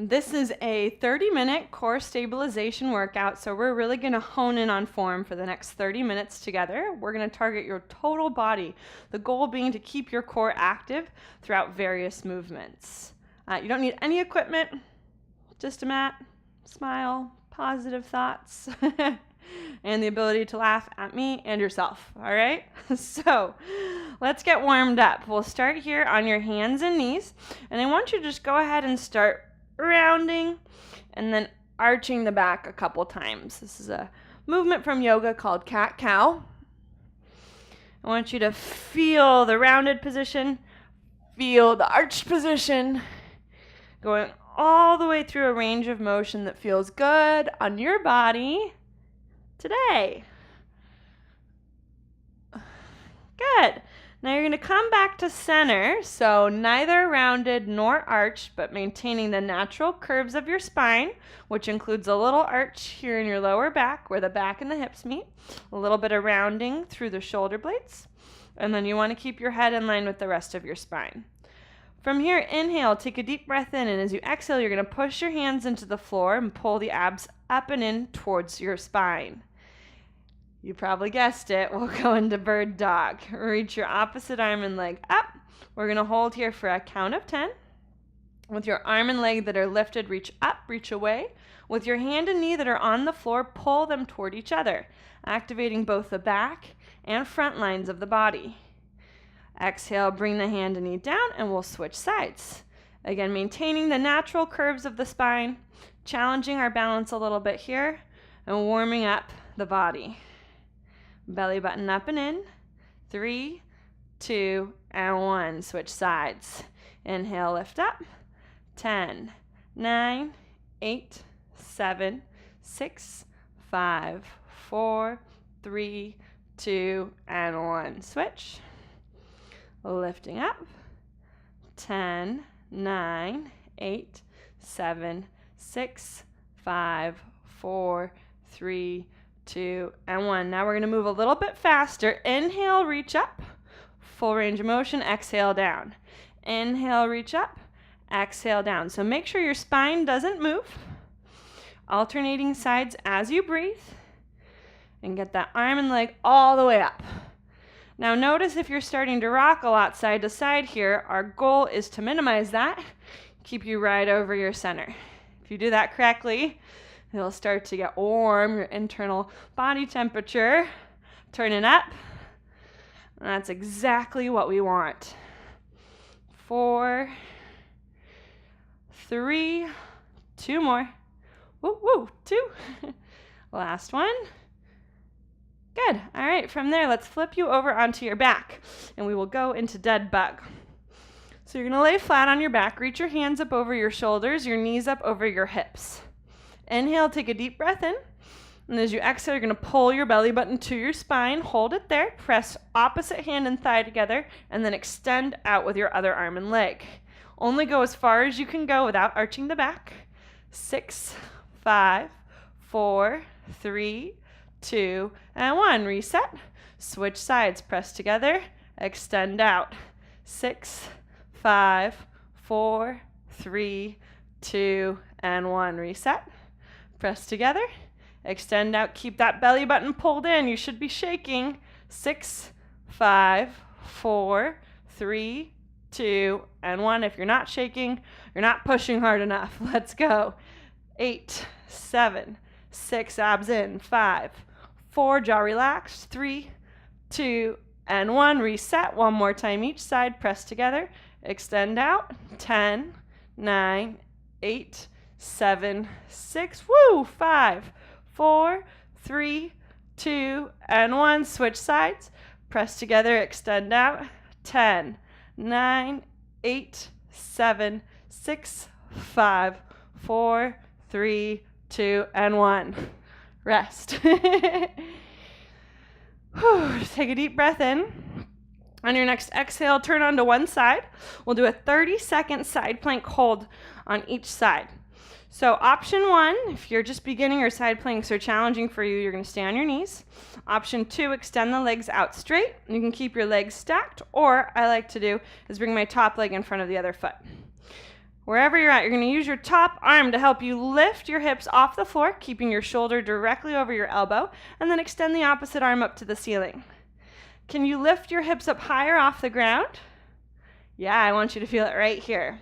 This is a 30-minute core stabilization workout, so we're really going to hone in on form for the next 30 minutes together. We're going to target your total body, the goal being to keep your core active throughout various movements. You don't need any equipment, just a mat, smile, positive thoughts, and the ability to laugh at me and yourself, all right? So let's get warmed up. We'll start here on your hands and knees, and I want you to just go ahead and start rounding and then arching the back a couple times. This is a movement from yoga called cat-cow. I want you to feel the rounded position, feel the arched position, going all the way through a range of motion that feels good on your body today. Good. Now you're going to come back to center, so neither rounded nor arched, but maintaining the natural curves of your spine, which includes a little arch here in your lower back where the back and the hips meet, a little bit of rounding through the shoulder blades, and then you want to keep your head in line with the rest of your spine. From here, inhale, take a deep breath in, and as you exhale, you're going to push your hands into the floor and pull the abs up and in towards your spine. You probably guessed it. We'll go into bird dog. Reach your opposite arm and leg up. We're going to hold here for a count of 10. With your arm and leg that are lifted, reach up, reach away. With your hand and knee that are on the floor, pull them toward each other, activating both the back and front lines of the body. Exhale, bring the hand and knee down, and we'll switch sides. Again, maintaining the natural curves of the spine, challenging our balance a little bit here, and warming up the body. Belly button up and in. 3, 2, and 1. Switch sides. Inhale, lift up. 10, 9, 8, 7, 6, 5, 4, 3, 2, and 1. Switch. Lifting up. 10, 9, 8, 7, 6, 5, 4, 3, 2, and 1. Now we're going to move a little bit faster. Inhale, reach up. Full range of motion. Exhale, down. Inhale, reach up. Exhale, down. So make sure your spine doesn't move. Alternating sides as you breathe. And get that arm and leg all the way up. Now notice if you're starting to rock a lot side to side here, our goal is to minimize that. Keep you right over your center. If you do that correctly, it'll start to get warm, your internal body temperature turning up. And that's exactly what we want. 4, 3, 2 more. Woo, woo, 2. Last one. Good. All right, from there, let's flip you over onto your back, and we will go into dead bug. So you're going to lay flat on your back, reach your hands up over your shoulders, your knees up over your hips. Inhale, take a deep breath in, and as you exhale, you're going to pull your belly button to your spine, hold it there, press opposite hand and thigh together, and then extend out with your other arm and leg. Only go as far as you can go without arching the back. 6, 5, 4, 3, 2, and 1. Reset. Switch sides. Press together. Extend out. 6, 5, 4, 3, 2, and 1. Reset. Press together. Extend out. Keep that belly button pulled in. You should be shaking. 6, 5, 4, 3, 2, and 1. If you're not shaking, you're not pushing hard enough. Let's go. 8, 7, 6, abs in. 5, 4, jaw relaxed. 3, 2, and 1. Reset. One more time each side. Press together. Extend out. 10, 9, 8, 7, 6. Woo! 5, 4, 3, 2, and 1. Switch sides. Press together. Extend out. 10, 9, 8, 7, 6, 5, 4, 3, 2, and 1. Rest. Take a deep breath in. On your next exhale, turn onto one side. We'll do a 30-second side plank hold on each side. So option 1, if you're just beginning or side planks are challenging for you, you're going to stay on your knees. Option 2, extend the legs out straight. You can keep your legs stacked, or I like to do is bring my top leg in front of the other foot. Wherever you're at, you're going to use your top arm to help you lift your hips off the floor, keeping your shoulder directly over your elbow, and then extend the opposite arm up to the ceiling. Can you lift your hips up higher off the ground? Yeah, I want you to feel it right here.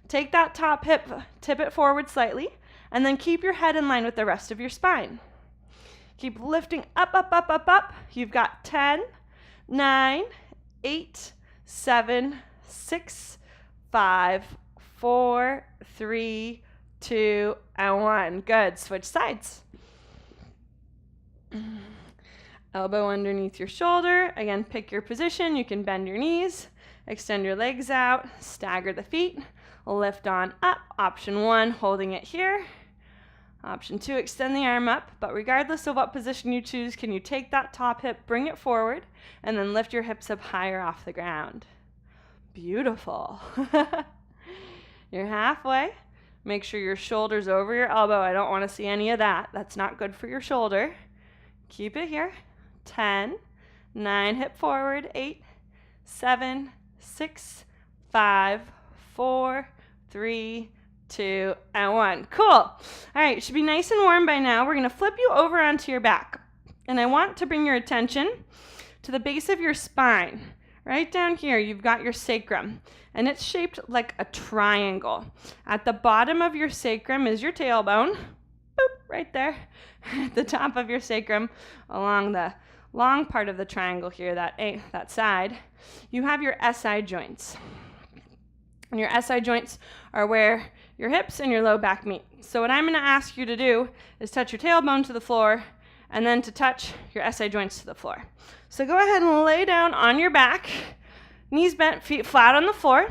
Take that top hip, tip it forward slightly, and then keep your head in line with the rest of your spine. Keep lifting up, up, up, up, up. You've got 10, 9, 8, 7, 6, 5, 4, 3, 2, and 1. Good. Switch sides. Elbow underneath your shoulder. Again, pick your position. You can bend your knees, extend your legs out, stagger the feet, lift on up. Option 1, holding it here. Option 2, extend the arm up, but regardless of what position you choose, can you take that top hip, bring it forward, and then lift your hips up higher off the ground. Beautiful. You're halfway. Make sure your shoulder's over your elbow. I don't want to see any of that. That's not good for your shoulder. Keep it here. 10, 9, hip forward, 8, 7, 6, 5, 4, 3, 2, and 1. Cool. All right, you should be nice and warm by now. We're going to flip you over onto your back. And I want to bring your attention to the base of your spine. Right down here, you've got your sacrum, and it's shaped like a triangle. At the bottom of your sacrum is your tailbone. Boop, right there. At the top of your sacrum, along the long part of the triangle here, that side, you have your SI joints. And your SI joints are where your hips and your low back meet. So what I'm going to ask you to do is touch your tailbone to the floor and then to touch your SI joints to the floor. So go ahead and lay down on your back, knees bent, feet flat on the floor,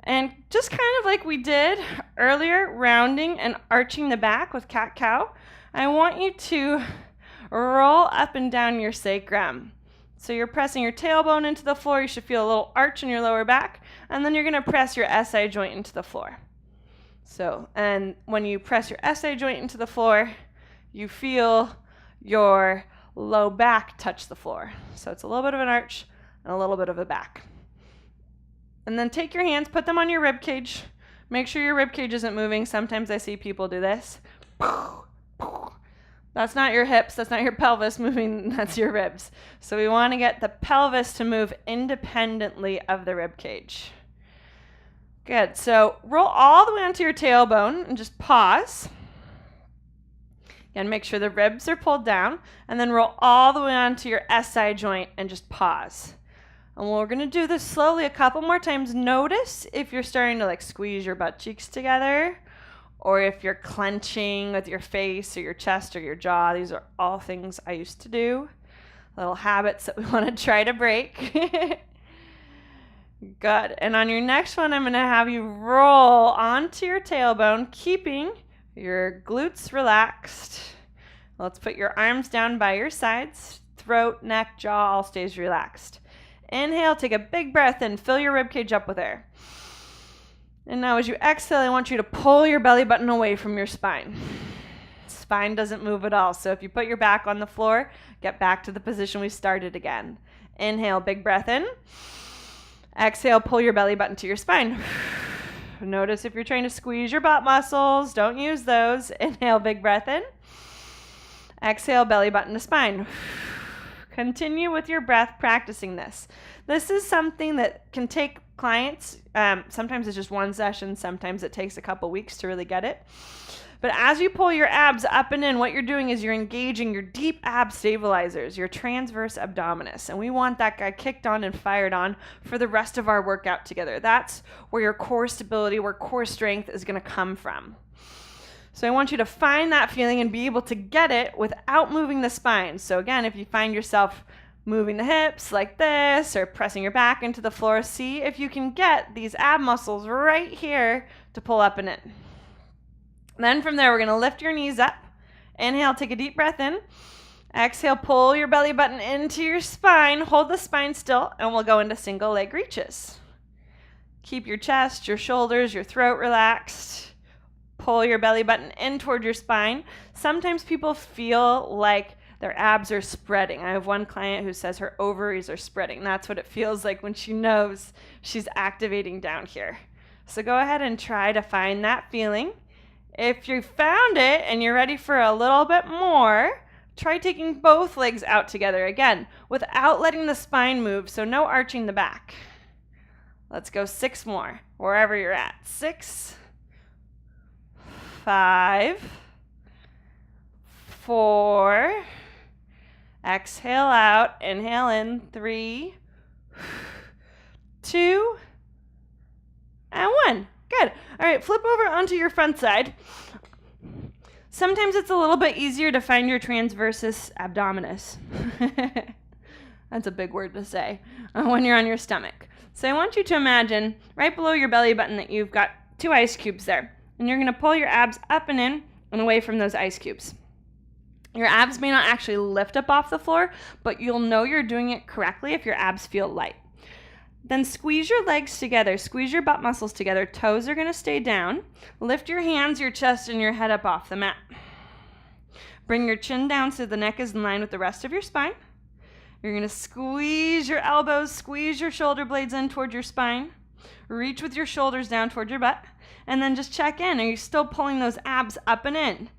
and just kind of like we did earlier, rounding and arching the back with cat-cow, I want you to roll up and down your sacrum. So you're pressing your tailbone into the floor. You should feel a little arch in your lower back, and then you're going to press your SI joint into the floor. So, and when you press your SI joint into the floor, you feel your low back touch the floor. So it's a little bit of an arch and a little bit of a back. And then take your hands, put them on your rib cage. Make sure your rib cage isn't moving. Sometimes I see people do this. That's not your hips, that's not your pelvis moving, that's your ribs. So we want to get the pelvis to move independently of the rib cage. Good, so roll all the way onto your tailbone and just pause. Again, make sure the ribs are pulled down, and then roll all the way onto your SI joint and just pause. And we're going to do this slowly a couple more times. Notice if you're starting to like squeeze your butt cheeks together, or if you're clenching with your face or your chest or your jaw. These are all things I used to do. Little habits that we want to try to break. Good. And on your next one, I'm going to have you roll onto your tailbone, keeping your glutes relaxed. Let's put your arms down by your sides. Throat, neck, jaw all stays relaxed. Inhale, take a big breath in. Fill your ribcage up with air. And now as you exhale, I want you to pull your belly button away from your spine. Spine doesn't move at all. So if you put your back on the floor, get back to the position we started again. Inhale, big breath in. Exhale, pull your belly button to your spine. Notice if you're trying to squeeze your butt muscles, don't use those. Inhale, big breath in. Exhale, belly button to spine. Continue with your breath practicing this. This is something that can take clients, sometimes it's just one session, sometimes it takes a couple weeks to really get it. But as you pull your abs up and in, what you're doing is you're engaging your deep ab stabilizers, your transverse abdominis, and we want that guy kicked on and fired on for the rest of our workout together. That's where your core stability, where core strength is going to come from. So I want you to find that feeling and be able to get it without moving the spine. So again, if you find yourself moving the hips like this or pressing your back into the floor, see if you can get these ab muscles right here to pull up and in. Then from there, we're going to lift your knees up. Inhale, take a deep breath in. Exhale, pull your belly button into your spine. Hold the spine still, and we'll go into single leg reaches. Keep your chest, your shoulders, your throat relaxed. Pull your belly button in toward your spine. Sometimes people feel like their abs are spreading. I have one client who says her ovaries are spreading. That's what it feels like when she knows she's activating down here. So go ahead and try to find that feeling. If you found it and you're ready for a little bit more, try taking both legs out together again without letting the spine move, so no arching the back. Let's go 6 more, wherever you're at. 6, 5, 4, exhale out, inhale in, 3, 2, and 1. Good. All right, flip over onto your front side. Sometimes it's a little bit easier to find your transversus abdominis. That's a big word to say when you're on your stomach. So I want you to imagine right below your belly button that you've got 2 ice cubes there. And you're going to pull your abs up and in and away from those ice cubes. Your abs may not actually lift up off the floor, but you'll know you're doing it correctly if your abs feel light. Then squeeze your legs together, squeeze your butt muscles together. Toes are going to stay down. Lift your hands, your chest, and your head up off the mat. Bring your chin down so the neck is in line with the rest of your spine. You're going to squeeze your elbows, squeeze your shoulder blades in toward your spine. Reach with your shoulders down toward your butt. And then just check in. Are you still pulling those abs up and in?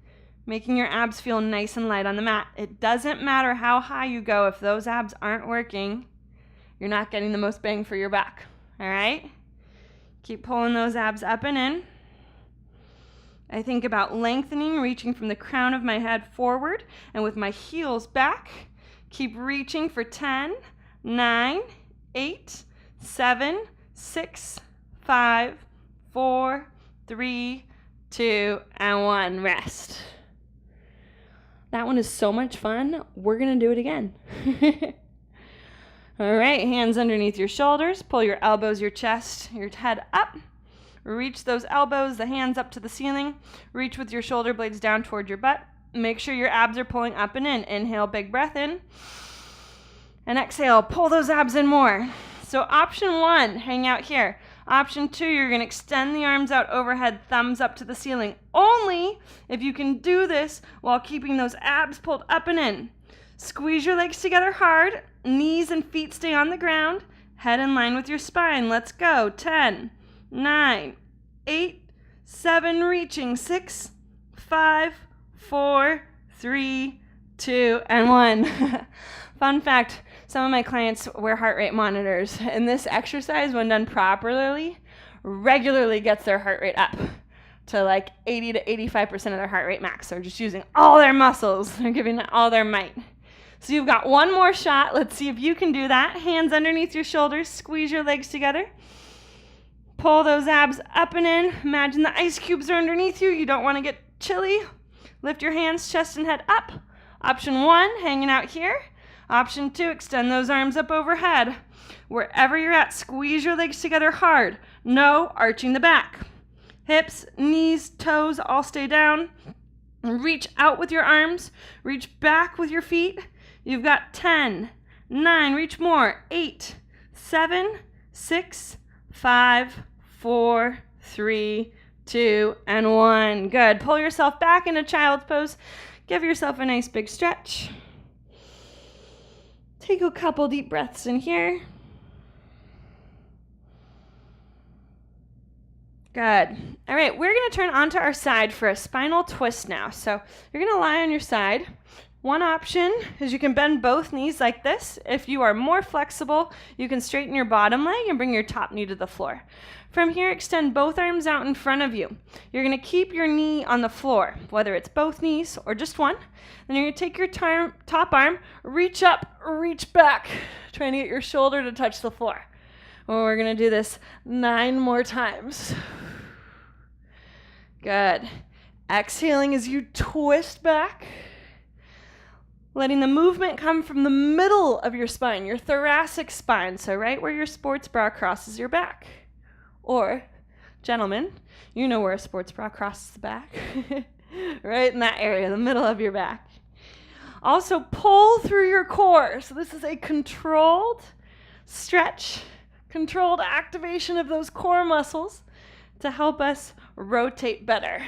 Making your abs feel nice and light on the mat. It doesn't matter how high you go. If those abs aren't working, you're not getting the most bang for your buck. All right? Keep pulling those abs up and in. I think about lengthening, reaching from the crown of my head forward and with my heels back. Keep reaching for 10, 9, 8, 7, 6, 5, 4, 3, 2, and 1. Rest. That one is so much fun. We're going to do it again. All right, hands underneath your shoulders. Pull your elbows, your chest, your head up. Reach those elbows, the hands up to the ceiling. Reach with your shoulder blades down toward your butt. Make sure your abs are pulling up and in. Inhale, big breath in. And exhale, pull those abs in more. So option 1, hang out here. Option 2, you're going to extend the arms out overhead, thumbs up to the ceiling. Only if you can do this while keeping those abs pulled up and in. Squeeze your legs together hard. Knees and feet stay on the ground. Head in line with your spine. Let's go. 10, 9, 8, 7, reaching. 6, 5, 4, 3, 2, and 1. Fun fact, some of my clients wear heart rate monitors, and this exercise, when done properly, regularly gets their heart rate up to like 80 to 85% of their heart rate max. They're just using all their muscles. They're giving it all their might. So you've got one more shot. Let's see if you can do that. Hands underneath your shoulders. Squeeze your legs together. Pull those abs up and in. Imagine the ice cubes are underneath you. You don't want to get chilly. Lift your hands, chest, and head up. Option 1, hanging out here. Option 2, extend those arms up overhead. Wherever you're at, squeeze your legs together hard. No arching the back. Hips, knees, toes all stay down. Reach out with your arms. Reach back with your feet. You've got 10, 9, reach more, 8, 7, 6, 5, 4, 3, 2, and 1. Good. Pull yourself back into child's pose. Give yourself a nice big stretch. Take a couple deep breaths in here. Good. All right, we're going to turn onto our side for a spinal twist now. So you're going to lie on your side. One option is you can bend both knees like this. If you are more flexible, you can straighten your bottom leg and bring your top knee to the floor. From here, extend both arms out in front of you. You're going to keep your knee on the floor, whether it's both knees or just one. Then you're going to take your top arm, reach up, reach back, trying to get your shoulder to touch the floor. Well, we're going to do this 9 more times. Good. Exhaling as you twist back. Letting the movement come from the middle of your spine, your thoracic spine, so right where your sports bra crosses your back. Or, gentlemen, you know where a sports bra crosses the back. Right in that area, the middle of your back. Also, pull through your core. So this is a controlled stretch, controlled activation of those core muscles to help us rotate better.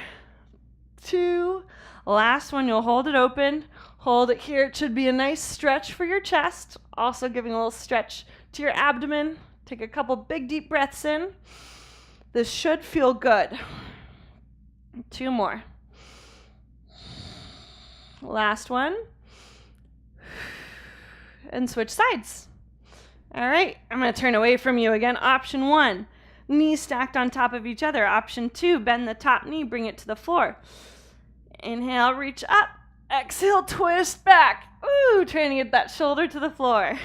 2, last one, you'll hold it open. Hold it here. It should be a nice stretch for your chest. Also giving a little stretch to your abdomen. Take a couple big deep breaths in. This should feel good. 2 more. Last one. And switch sides. All right, I'm going to turn away from you again. Option 1, knees stacked on top of each other. Option 2, bend the top knee, bring it to the floor. Inhale, reach up. Exhale, twist back. Ooh, trying to get that shoulder to the floor.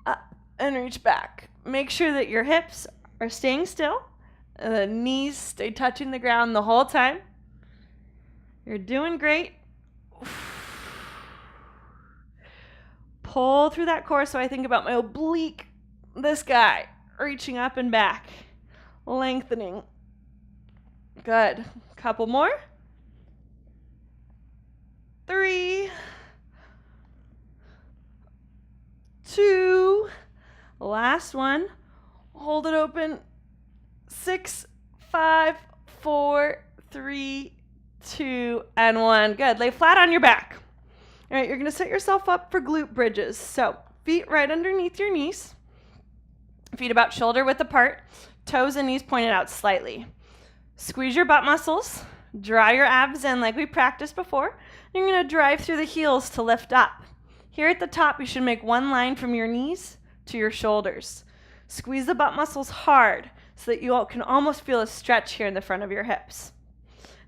Up and reach back. Make sure that your hips are staying still. And the knees stay touching the ground the whole time. You're doing great. Pull through that core. So I think about my oblique, this guy, reaching up and back, lengthening. Good. Couple more. 3, 2, last one. Hold it open. 6, 5, 4, 3, 2, and 1. Good. Lay flat on your back. All right, you're going to set yourself up for glute bridges. So feet right underneath your knees. Feet about shoulder width apart. Toes and knees pointed out slightly. Squeeze your butt muscles. Draw your abs in like we practiced before. You're going to drive through the heels to lift up. Here at the top, you should make one line from your knees to your shoulders. Squeeze the butt muscles hard so that you can almost feel a stretch here in the front of your hips.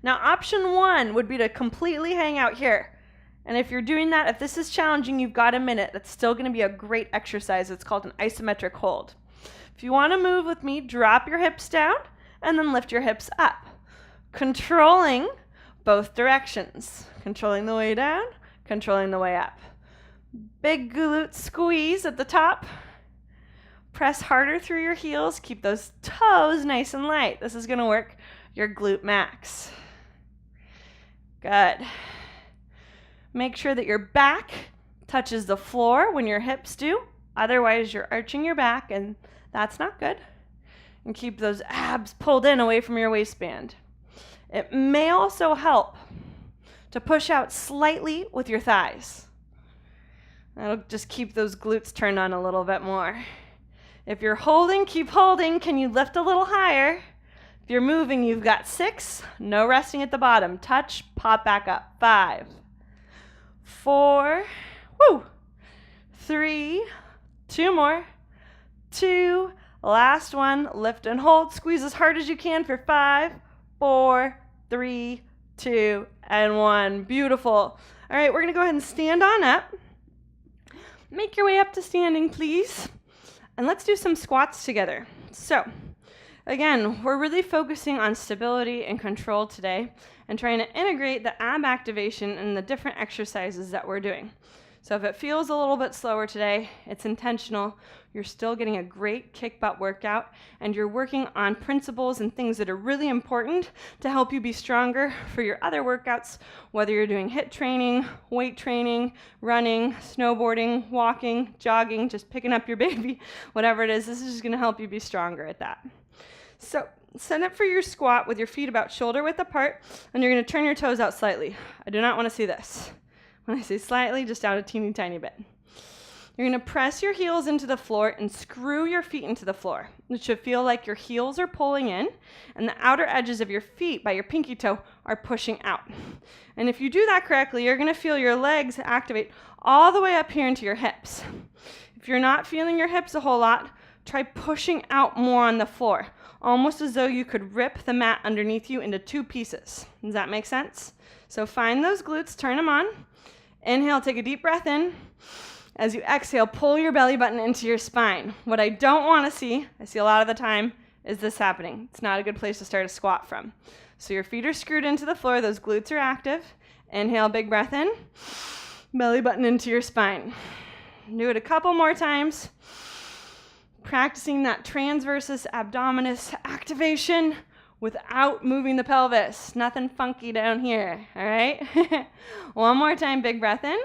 Now, option 1 would be to completely hang out here. And if you're doing that, if this is challenging, you've got a minute. That's still going to be a great exercise. It's called an isometric hold. If you want to move with me, drop your hips down and then lift your hips up, controlling both directions. Controlling the way down, controlling the way up. Big glute squeeze at the top. Press harder through your heels. Keep those toes nice and light. This is going to work your glute max. Good. Make sure that your back touches the floor when your hips do. Otherwise, you're arching your back, and that's not good. And keep those abs pulled in away from your waistband. It may also help to push out slightly with your thighs. That'll just keep those glutes turned on a little bit more. If you're holding, keep holding. Can you lift a little higher? If you're moving, you've got 6. No resting at the bottom. Touch, pop back up. 5, 4, 3, 2 more, 2, last one. Lift and hold. Squeeze as hard as you can for 5, 4, 3, 2, and 1. Beautiful. All right, we're going to go ahead and stand on up. Make your way up to standing, please. And let's do some squats together. So, again, we're really focusing on stability and control today and trying to integrate the ab activation in the different exercises that we're doing. So if it feels a little bit slower today, it's intentional. You're still getting a great kick butt workout, and you're working on principles and things that are really important to help you be stronger for your other workouts, whether you're doing HIIT training, weight training, running, snowboarding, walking, jogging, just picking up your baby, whatever it is. This is just going to help you be stronger at that. So set up for your squat with your feet about shoulder width apart, and you're going to turn your toes out slightly. I do not want to see this. When I say slightly, just out a teeny tiny bit. You're going to press your heels into the floor and screw your feet into the floor. It should feel like your heels are pulling in and the outer edges of your feet by your pinky toe are pushing out. And if you do that correctly, you're going to feel your legs activate all the way up here into your hips. If you're not feeling your hips a whole lot, try pushing out more on the floor, almost as though you could rip the mat underneath you into 2 pieces. Does that make sense? So find those glutes, turn them on. Inhale, take a deep breath in. As you exhale, pull your belly button into your spine. What I don't want to see, I see a lot of the time, is this happening. It's not a good place to start a squat from. So your feet are screwed into the floor, those glutes are active. Inhale, big breath in. Belly button into your spine. Do it a couple more times. Practicing that transversus abdominis activation without moving the pelvis. Nothing funky down here, all right? One more time, big breath in.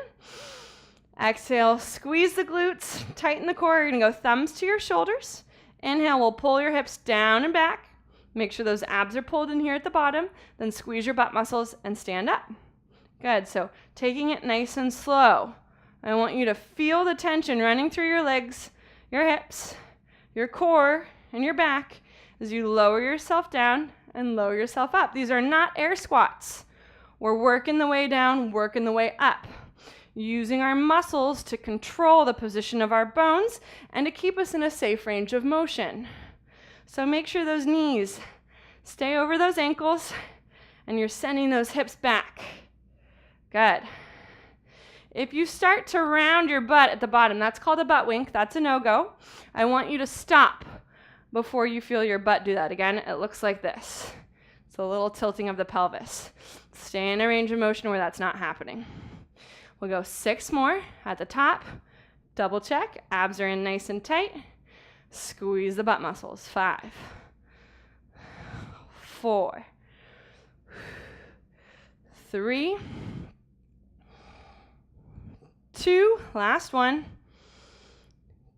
Exhale, squeeze the glutes, tighten the core. You're gonna go thumbs to your shoulders. Inhale, we'll pull your hips down and back. Make sure those abs are pulled in here at the bottom. Then squeeze your butt muscles and stand up. Good, so taking it nice and slow. I want you to feel the tension running through your legs, your hips, your core, and your back as you lower yourself down and lower yourself up. These are not air squats. We're working the way down, working the way up, using our muscles to control the position of our bones and to keep us in a safe range of motion. So make sure those knees stay over those ankles and you're sending those hips back. Good. If you start to round your butt at the bottom, that's called a butt wink. That's a no-go. I want you to stop before you feel your butt do that. Again, it looks like this. It's a little tilting of the pelvis. Stay in a range of motion where that's not happening. We'll go 6 more at the top. Double check. Abs are in nice and tight. Squeeze the butt muscles. 5, 4, 3, 2, last one.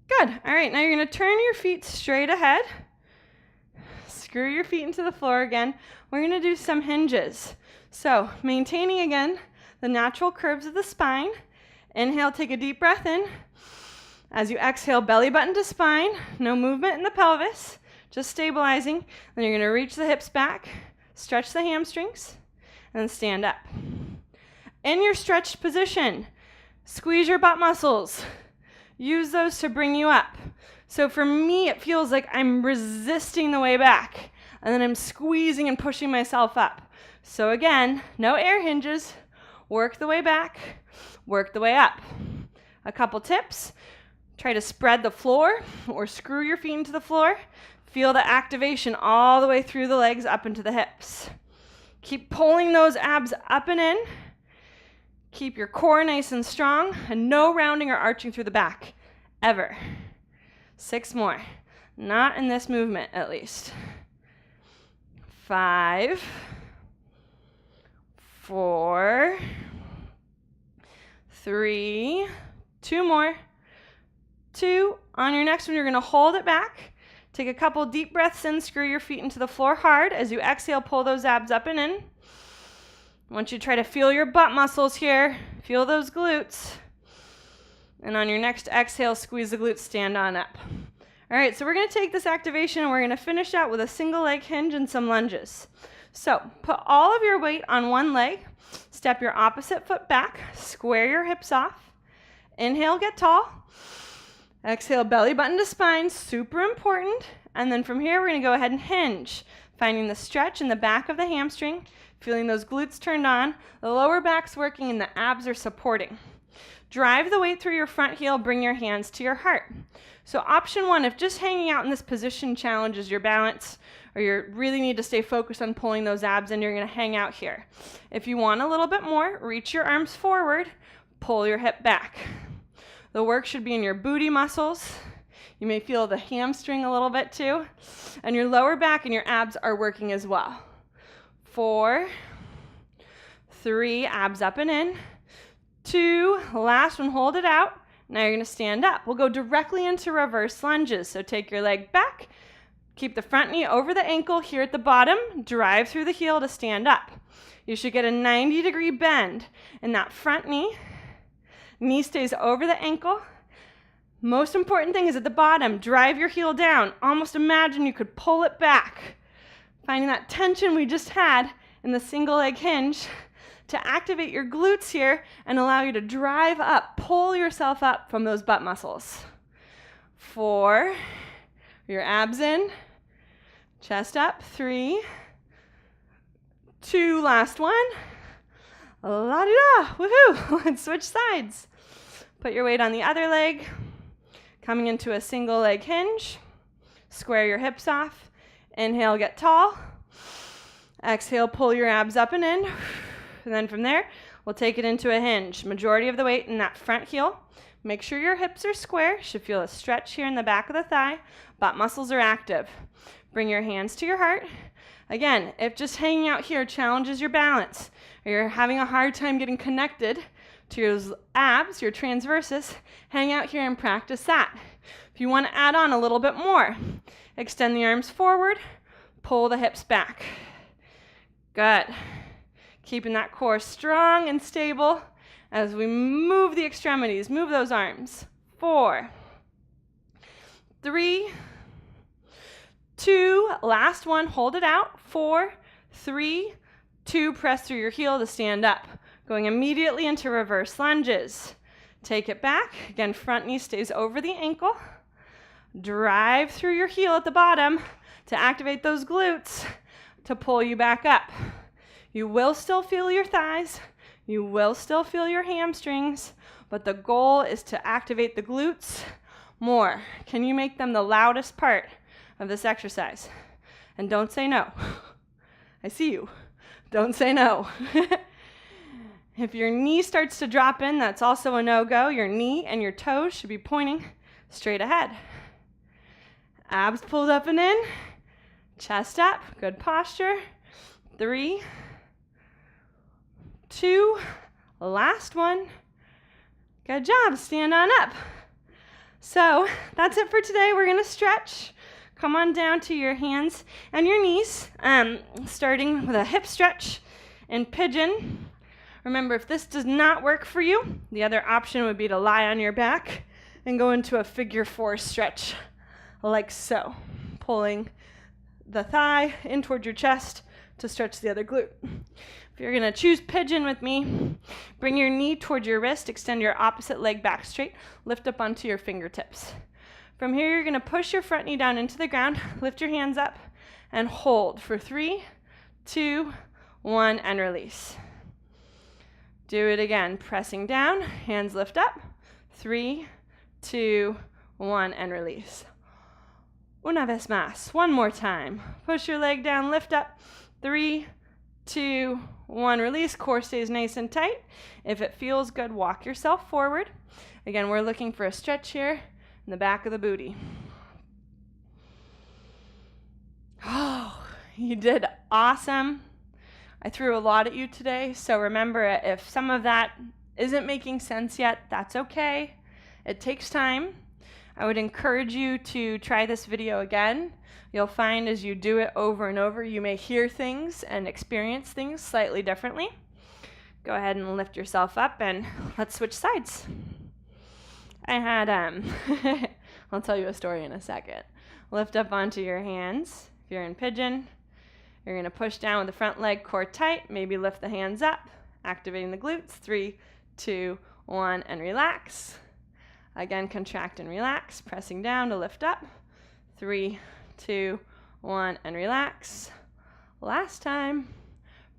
Good. All right, now you're going to turn your feet straight ahead. Screw your feet into the floor again. We're going to do some hinges. So maintaining again the natural curves of the spine. Inhale, take a deep breath in. As you exhale, belly button to spine. No movement in the pelvis, just stabilizing. Then you're going to reach the hips back, stretch the hamstrings, and then stand up. In your stretched position, squeeze your butt muscles. Use those to bring you up. So for me, it feels like I'm resisting the way back, and then I'm squeezing and pushing myself up. So again, no air hinges. Work the way back, work the way up. A couple tips. Try to spread the floor or screw your feet into the floor. Feel the activation all the way through the legs up into the hips. Keep pulling those abs up and in. Keep your core nice and strong, and no rounding or arching through the back, ever. 6 more. Not in this movement, at least. 5, 4, 3, 2 more. 2. On your next one, you're going to hold it back. Take a couple deep breaths in, screw your feet into the floor hard. As you exhale, pull those abs up and in. I want you to try to feel your butt muscles here. Feel those glutes. And on your next exhale, squeeze the glutes, stand on up. All right, so we're going to take this activation and we're going to finish out with a single leg hinge and some lunges. So put all of your weight on one leg. Step your opposite foot back. Square your hips off. Inhale, get tall. Exhale, belly button to spine, super important. And then from here, we're going to go ahead and hinge, finding the stretch in the back of the hamstring, feeling those glutes turned on, the lower back's working, and the abs are supporting. Drive the weight through your front heel, bring your hands to your heart. So option 1, if just hanging out in this position challenges your balance, or you really need to stay focused on pulling those abs in, you're going to hang out here. If you want a little bit more, reach your arms forward, pull your hip back. The work should be in your booty muscles. You may feel the hamstring a little bit too. And your lower back and your abs are working as well. 4, 3, abs up and in. 2, last one, hold it out. Now you're going to stand up. We'll go directly into reverse lunges. So take your leg back. Keep the front knee over the ankle here at the bottom. Drive through the heel to stand up. You should get a 90-degree bend in that front knee. Knee stays over the ankle. Most important thing is at the bottom, drive your heel down. Almost imagine you could pull it back. Finding that tension we just had in the single leg hinge to activate your glutes here and allow you to drive up, pull yourself up from those butt muscles. 4, your abs in, chest up. 3, 2, last one. La-di-da, woohoo, let's switch sides. Put your weight on the other leg, coming into a single leg hinge. Square your hips off. Inhale, get tall. Exhale, pull your abs up and in. And then from there, we'll take it into a hinge. Majority of the weight in that front heel. Make sure your hips are square. You should feel a stretch here in the back of the thigh. Butt muscles are active. Bring your hands to your heart. Again, if just hanging out here challenges your balance, or you're having a hard time getting connected to your abs, your transversus, hang out here and practice that. If you want to add on a little bit more, extend the arms forward, pull the hips back. Good. Keeping that core strong and stable as we move the extremities, move those arms. 4, 3, 2, last one, hold it out. 4, 3, 2, press through your heel to stand up. Going immediately into reverse lunges. Take it back. Again, front knee stays over the ankle. Drive through your heel at the bottom to activate those glutes to pull you back up. You will still feel your thighs. You will still feel your hamstrings, but the goal is to activate the glutes more. Can you make them the loudest part of this exercise? And don't say no. I see you. Don't say no. If your knee starts to drop in, that's also a no-go. Your knee and your toes should be pointing straight ahead. Abs pulled up and in. Chest up. Good posture. 3, 2, last one. Good job. Stand on up. So that's it for today. We're going to stretch. Come on down to your hands and your knees, starting with a hip stretch in pigeon. Remember, if this does not work for you, the other option would be to lie on your back and go into a figure 4 stretch, like so, pulling the thigh in toward your chest to stretch the other glute. If you're going to choose pigeon with me, bring your knee toward your wrist, extend your opposite leg back straight, lift up onto your fingertips. From here, you're going to push your front knee down into the ground, lift your hands up, and hold for 3, 2, 1, and release. Do it again, pressing down, hands lift up, 3, 2, 1, and release. Una vez más, one more time. Push your leg down, lift up, 3, 2, 1, release. Core stays nice and tight. If it feels good, walk yourself forward. Again, we're looking for a stretch here in the back of the booty. Oh, you did awesome. I threw a lot at you today, so remember, if some of that isn't making sense yet, that's okay. It takes time. I would encourage you to try this video again. You'll find as you do it over and over, you may hear things and experience things slightly differently. Go ahead and lift yourself up and let's switch sides. I had, I'll tell you a story in a second. Lift up onto your hands. If you're in pigeon, you're going to push down with the front leg, core tight. Maybe lift the hands up, activating the glutes. 3, 2, 1, and relax. Again, contract and relax, pressing down to lift up. 3, 2, 1, and relax. Last time,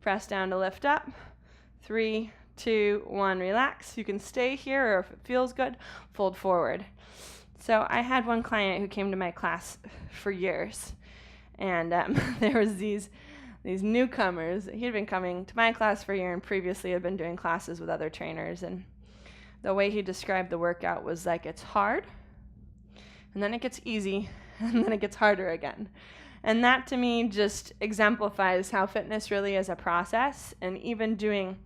press down to lift up. 3, 2, 1, relax. You can stay here, or if it feels good, fold forward. So I had one client who came to my class for years, and there was these newcomers. He had been coming to my class for a year and previously had been doing classes with other trainers, and the way he described the workout was like, it's hard, and then it gets easy, and then it gets harder again. And that to me just exemplifies how fitness really is a process, and even doing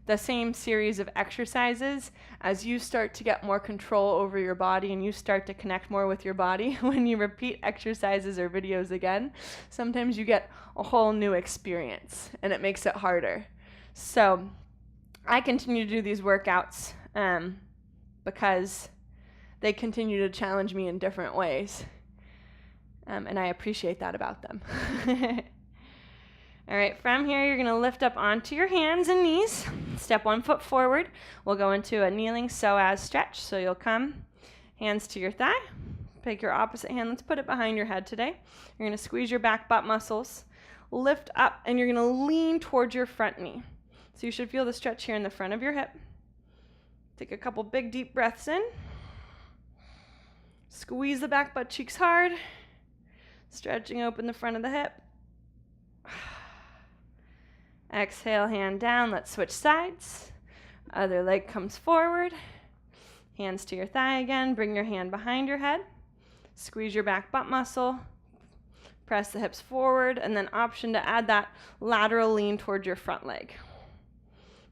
the same series of exercises, as you start to get more control over your body and you start to connect more with your body, when you repeat exercises or videos again, sometimes you get a whole new experience and it makes it harder. So I continue to do these workouts because they continue to challenge me in different ways. And I appreciate that about them. All right, from here, you're going to lift up onto your hands and knees. Step 1 foot forward. We'll go into a kneeling psoas stretch. So you'll come, hands to your thigh. Take your opposite hand. Let's put it behind your head today. You're going to squeeze your back butt muscles. Lift up, and you're going to lean towards your front knee. So you should feel the stretch here in the front of your hip. Take a couple big, deep breaths in. Squeeze the back butt cheeks hard. Stretching open the front of the hip. Exhale, hand down. Let's switch sides. Other leg comes forward. Hands to your thigh again. Bring your hand behind your head. Squeeze your back butt muscle. Press the hips forward, and then option to add that lateral lean toward your front leg.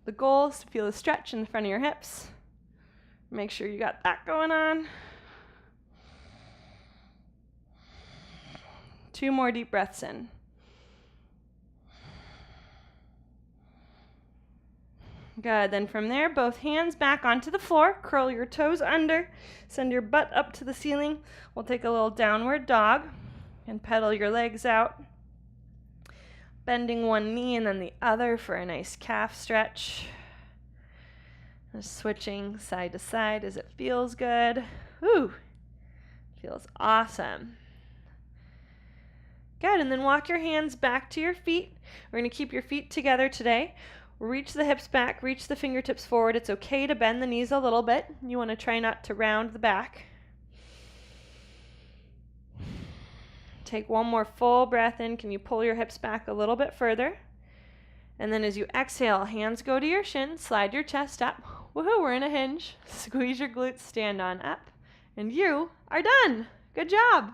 The goal is to feel a stretch in the front of your hips. Make sure you got that going on. 2 more deep breaths in. Good. Then from there, both hands back onto the floor. Curl your toes under. Send your butt up to the ceiling. We'll take a little downward dog. And pedal your legs out. Bending one knee and then the other for a nice calf stretch. Just switching side to side as it feels good. Whew. Feels awesome. Good, and then walk your hands back to your feet. We're going to keep your feet together today. Reach the hips back, reach the fingertips forward. It's okay to bend the knees a little bit. You want to try not to round the back. Take one more full breath in. Can you pull your hips back a little bit further? And then as you exhale, hands go to your shins, slide your chest up. Woohoo, we're in a hinge. Squeeze your glutes, stand on up. And you are done. Good job.